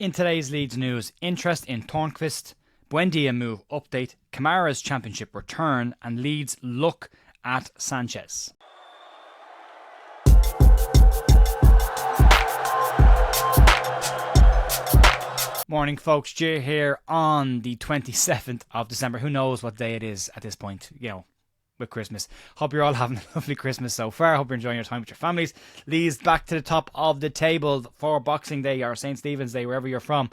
In today's Leeds news, interest in Tornqvist, Buendia move update, Kamara's championship return, and Leeds look at Sanches. Morning folks, Jay here on the 27th of December. Who knows what day it is at this point, with Christmas. Hope you're all having a lovely Christmas so far. Hope you're enjoying your time with your families. Leeds back to the top of the table for Boxing Day or St. Stephen's Day, wherever you're from,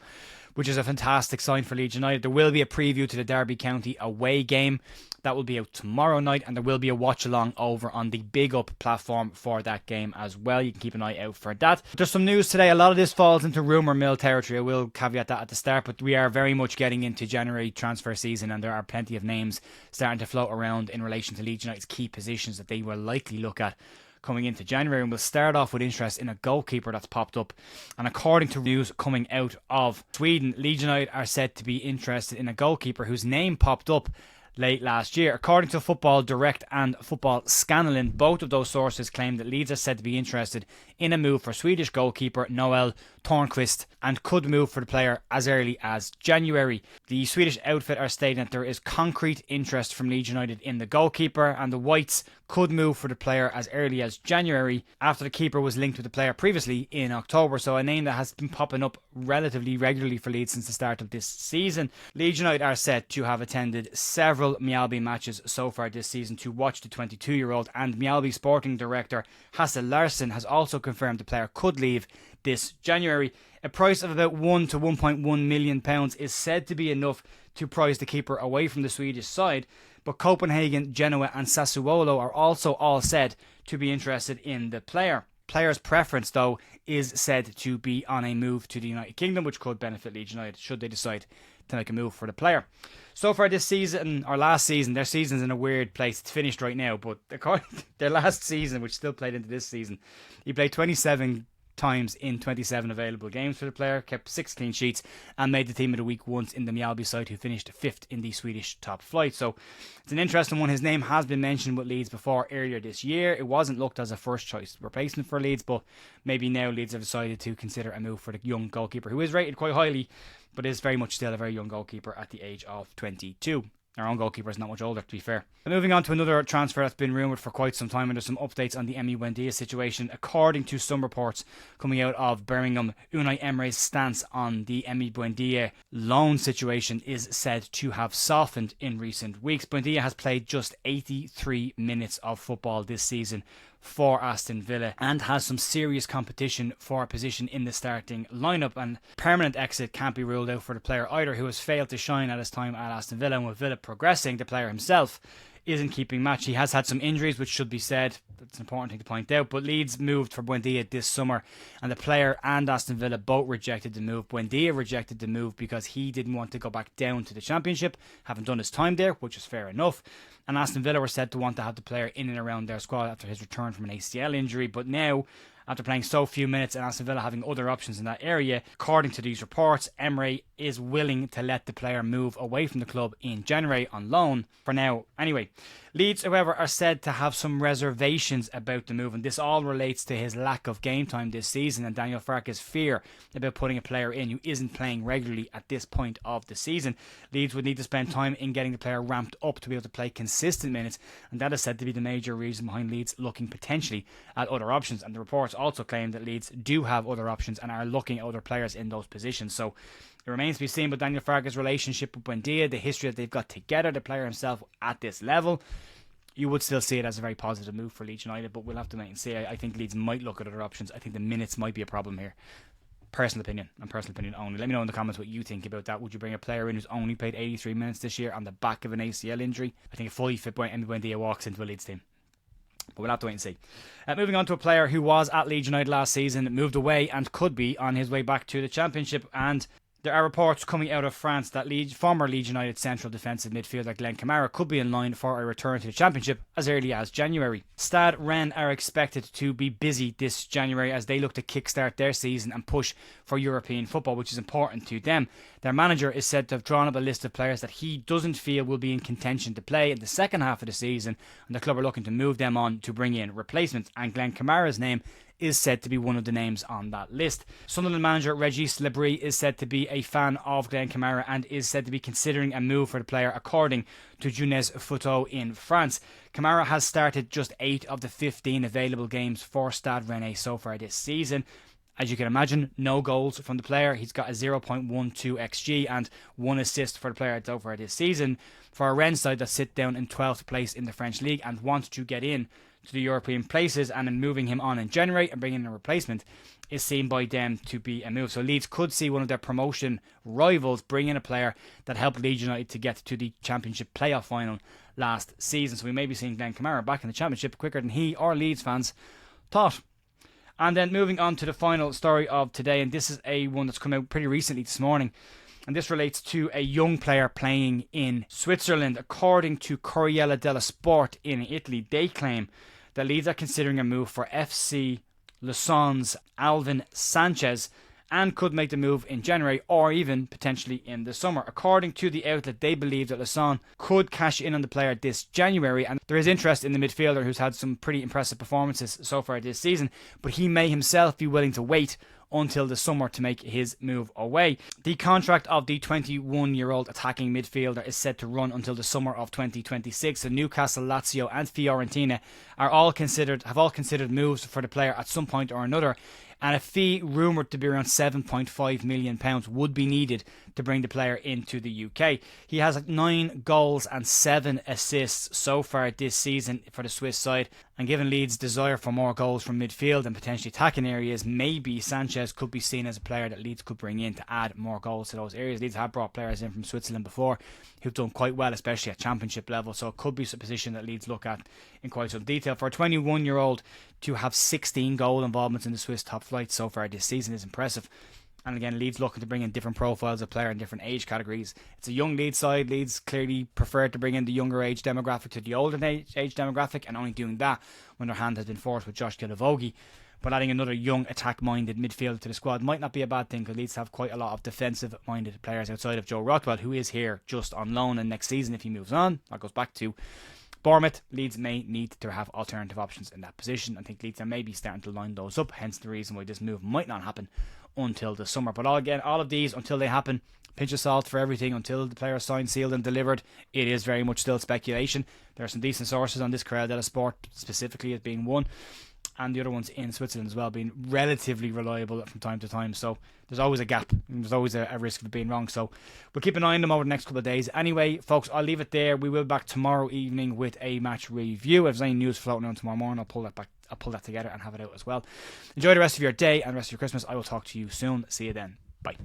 which is a fantastic sign for Leeds United. There will be a preview to the Derby County away game. That will be out tomorrow night, and there will be a watch along over on the Big Up platform for that game as well. You can keep an eye out for that. There's some news today. A lot of this falls into rumour mill territory. I will caveat that at the start, but we are very much getting into January transfer season, and there are plenty of names starting to float around in relation to Leeds United's key positions that they will likely look at coming into January. And we'll start off with interest in a goalkeeper that's popped up. And according to news coming out of Sweden, Leeds United are said to be interested in a goalkeeper whose name popped up late last year. According to Football Direct and Football Scanlon, both of those sources claim that Leeds are said to be interested in a move for Swedish goalkeeper Noel Tornqvist and could move for the player as early as January. The Swedish outfit are stating that there is concrete interest from Leeds United in the goalkeeper, and the Whites could move for the player as early as January after the keeper was linked with the player previously in October. So a name that has been popping up relatively regularly for Leeds since the start of this season. Leeds United are said to have attended several Mjällby matches so far this season to watch the 22-year-old, and Mjällby sporting director Hasse Larsson has also confirmed the player could leave this January. A price of about £1 to £1.1 million is said to be enough to prize the keeper away from the Swedish side, but Copenhagen, Genoa and Sassuolo are also all said to be interested in the player. Player's preference, though, is said to be on a move to the United Kingdom, which could benefit Leeds United should they decide to make a move for the player. So far this season, or last season, their season's in a weird place. It's finished right now, but according to their last season, which still played into this season, he played 27 times in 27 available games for the player, kept 6 clean sheets, and made the team of the week once in the Mjällby side, who finished 5th in the Swedish top flight. So it's an interesting one. His name has been mentioned with Leeds before earlier this year. It wasn't looked as a first choice replacement for Leeds, but maybe now Leeds have decided to consider a move for the young goalkeeper, who is rated quite highly, but is very much still a very young goalkeeper at the age of 22. Our own goalkeeper is not much older, to be fair. And moving on to another transfer that's been rumoured for quite some time, and there's some updates on the Emi Buendia situation. According to some reports coming out of Birmingham, Unai Emery's stance on the Emi Buendia loan situation is said to have softened in recent weeks. Buendia has played just 83 minutes of football this season for Aston Villa and has some serious competition for a position in the starting lineup, and permanent exit can't be ruled out for the player either, who has failed to shine at his time at Aston Villa. And with Villa progressing, the player himself isn't keeping match. He has had some injuries, which should be said. That's an important thing to point out. But Leeds moved for Buendia this summer, and the player and Aston Villa both rejected the move. Buendia rejected the move because he didn't want to go back down to the Championship, having done his time there, which is fair enough. And Aston Villa were said to want to have the player in and around their squad after his return from an ACL injury. But now, after playing so few minutes and Aston Villa having other options in that area, according to these reports, Emery is willing to let the player move away from the club in January on loan, for now anyway. Leeds, however, are said to have some reservations about the move, and this all relates to his lack of game time this season and Daniel Farke's fear about putting a player in who isn't playing regularly at this point of the season. Leeds would need to spend time in getting the player ramped up to be able to play consistent minutes, and that is said to be the major reason behind Leeds looking potentially at other options. And the reports also claim that Leeds do have other options and are looking at other players in those positions. So it remains to be seen with Daniel Farke's relationship with Buendia, the history that they've got together, the player himself at this level. You would still see it as a very positive move for Leeds United, but we'll have to wait and see. I think Leeds might look at other options. I think the minutes might be a problem here. Personal opinion, and personal opinion only. Let me know in the comments what you think about that. Would you bring a player in who's only played 83 minutes this year on the back of an ACL injury? I think a fully fit Emi Buendia walks into a Leeds team. But we'll have to wait and see. Moving on to a player who was at Leeds United last season, moved away and could be on his way back to the Championship. And there are reports coming out of France that former Leeds United central defensive midfielder Alvyn Kamara could be in line for a return to the Championship as early as January. Stade Rennes are expected to be busy this January as they look to kickstart their season and push for European football, which is important to them. Their manager is said to have drawn up a list of players that he doesn't feel will be in contention to play in the second half of the season, and the club are looking to move them on to bring in replacements. And Alvyn Kamara's name is said to be one of the names on that list. Sunderland manager Regis Lebris is said to be a fan of Glenn Kamara and is said to be considering a move for the player, according to Jeunesse Photo in France. Kamara has started just 8 of the 15 available games for Stade Rennais so far this season. As you can imagine, no goals from the player. He's got a 0.12 XG and 1 assist for the player so far this season. For a Rennes side that sit down in 12th place in the French league and want to get in to the European places, and in moving him on in January and bringing in a replacement is seen by them to be a move. So Leeds could see one of their promotion rivals bring in a player that helped Leeds United to get to the Championship playoff final last season. So we may be seeing Glenn Kamara back in the Championship quicker than he or Leeds fans thought. And then moving on to the final story of today, and this is a one that's come out pretty recently this morning, and this relates to a young player playing in Switzerland. According to Corriere dello Sport in Italy, they claim that Leeds are considering a move for FC Lausanne's Alvyn Sanches and could make the move in January or even potentially in the summer. According to the outlet, they believe that Lausanne could cash in on the player this January, and there is interest in the midfielder who's had some pretty impressive performances so far this season, but he may himself be willing to wait until the summer to make his move away. The contract of the 21-year-old attacking midfielder is set to run until the summer of 2026. So Newcastle, Lazio and Fiorentina have all considered moves for the player at some point or another, and a fee rumoured to be around £7.5 million would be needed to bring the player into the UK. He has 9 goals and 7 assists so far this season for the Swiss side, and given Leeds' desire for more goals from midfield and potentially attacking areas, maybe Sanchez could be seen as a player that Leeds could bring in to add more goals to those areas. Leeds have brought players in from Switzerland before who've done quite well, especially at Championship level, so it could be a position that Leeds look at in quite some detail. For a 21-year-old to have 16 goal involvements in the Swiss top flight so far this season is impressive. And again, Leeds looking to bring in different profiles of player in different age categories. It's a young Leeds side. Leeds clearly prefer to bring in the younger age demographic to the older age demographic, and only doing that when their hand has been forced with Josh Gilavogi. But adding another young attack-minded midfielder to the squad might not be a bad thing, because Leeds have quite a lot of defensive-minded players outside of Joe Rothwell, who is here just on loan, and next season if he moves on, that goes back to Bournemouth, Leeds may need to have alternative options in that position. I think Leeds are maybe starting to line those up, hence the reason why this move might not happen until the summer. But all of these, until they happen, pinch of salt for everything, until the player is signed, sealed and delivered, it is very much still speculation. There are some decent sources on this, Corriere dello Sport specifically as being one, and the other ones in Switzerland as well, being relatively reliable from time to time. So there's always a gap, and there's always a risk of it being wrong. So we'll keep an eye on them over the next couple of days. Anyway, folks, I'll leave it there. We will be back tomorrow evening with a match review. If there's any news floating around tomorrow morning, I'll pull that together and have it out as well. Enjoy the rest of your day and the rest of your Christmas. I will talk to you soon. See you then. Bye.